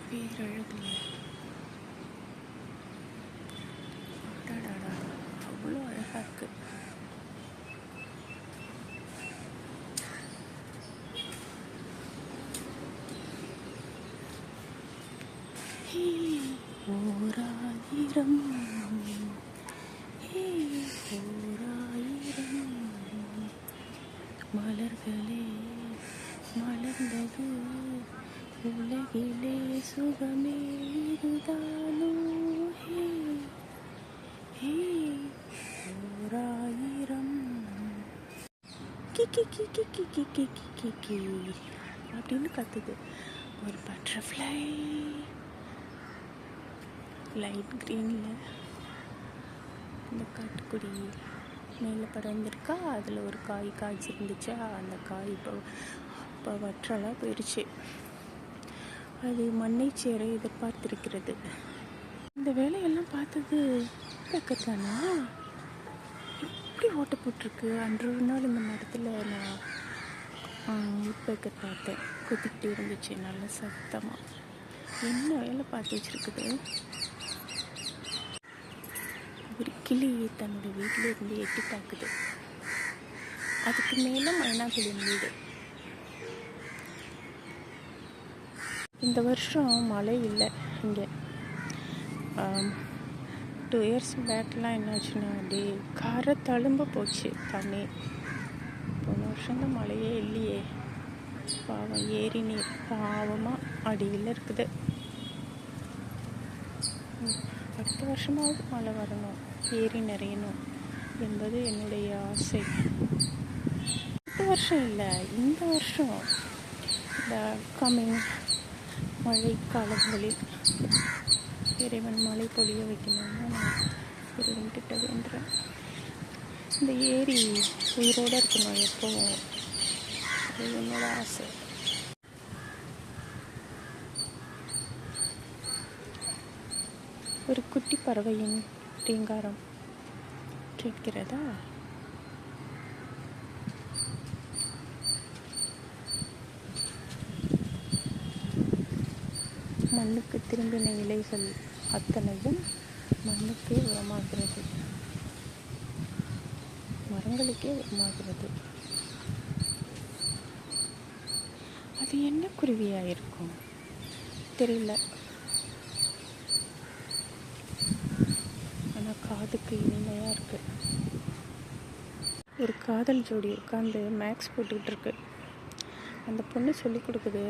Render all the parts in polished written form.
பேரழகுல அவ்வளோ அழகாக இருக்கு. ஓராயிரம் ஓராயிரம் மலர்களே மலர்ந்தது உலகிலே சுகமே இதுதானோ ஓராயிரம் கிக்கி கிக்கி கிக்கி கிக்கி கிக்கி அப்படின்னு கத்துது ஒரு பட்டர்ஃப்ளை. லைட் க்ரீனில் இந்த காட்டுக்குடி மேலே பறந்துருக்கா. அதில் ஒரு காய் காய்ச்சிருந்துச்சா, அந்த காய் இப்போ வற்றலாக போயிடுச்சு. அது மண்ணை சேர எதிர்பார்த்திருக்கிறது. இந்த வேலையெல்லாம் பார்த்தது தானா இப்படி ஓட்ட போட்டிருக்கு. அன்று ஒரு நாள் இந்த மரத்தில் நான் உட்பேக்கர் பார்த்தேன். கொத்திக்கிட்டே இருந்துச்சு நல்ல சத்தமாக. என்ன வேலை பார்த்து வச்சுருக்குது. ஒரு கிளி தன்னோட வீட்டில் இருந்து எட்டி பார்க்குது. அதுக்கு மேலே மைனாக்களின் வீடு. இந்த வருஷம் மழை இல்லை இங்கே. 2 years பேக்கெலாம் என்னாச்சுன்னா அப்படியே கரை தழும்ப போச்சு தண்ணி. போன வருஷம் தான் மழையே இல்லையே. பாவம் ஏரி நீர் பாவமாக அடியில் இருக்குது. அடுத்த வருஷமாவது மழை வரணும், ஏரி நிறையணும் என்பது என்னுடைய ஆசை. அடுத்த வருஷம் இல்லை, இந்த வருஷம் இந்த கம்மிங் மழை காலங்களில் இறைவன் மழை பொழிய வைக்கணும்னு நான் இறைவன்கிட்ட வேண்டுறேன். இந்த ஏரி உயிரோடு இருக்கணும் எப்போவும். அது என்னோட ஆசை. ஒரு குட்டி பறவையின் ரீங்காரம் கேட்கிறதா? மண்ணுக்கு திரும்பின இலைகள் அத்தனையும் மண்ணுக்கே உரமாகிறது, மரங்களுக்கே உரமாகிறது. அது என்ன குருவியாக இருக்கும் தெரியல. காதுக்கு இனிமையாக இருக்குது. ஒரு காதல் ஜோடி உட்காந்து மேக்ஸ் போட்டுக்கிட்டு இருக்கு. அந்த பொண்ணு சொல்லி கொடுக்குது,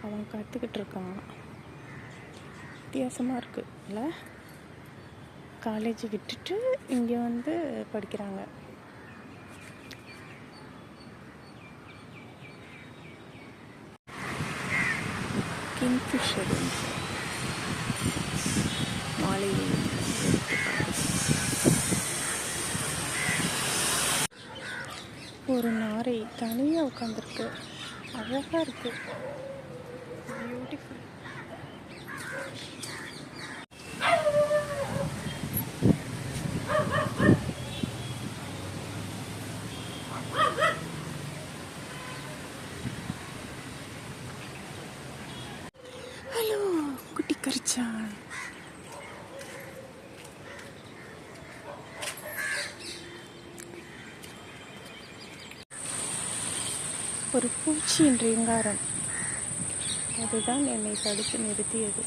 அவன் கற்றுக்கிட்டு இருக்கான். வித்தியாசமாக இருக்குது இல்லை? காலேஜ் விட்டுட்டு இங்கே வந்து படிக்கிறாங்க. கிங்ஃபிஷர் மாலை ஒரு நாரை தனியாக உட்காந்துருக்கு. அழகாக இருக்கு, பியூட்டிஃபுல். ஹலோ குட்டி கரிச்சான். ஒரு பூச்சியின் ரீங்காரம், அதுதான் என்னை தடுத்து நிறுத்தியது.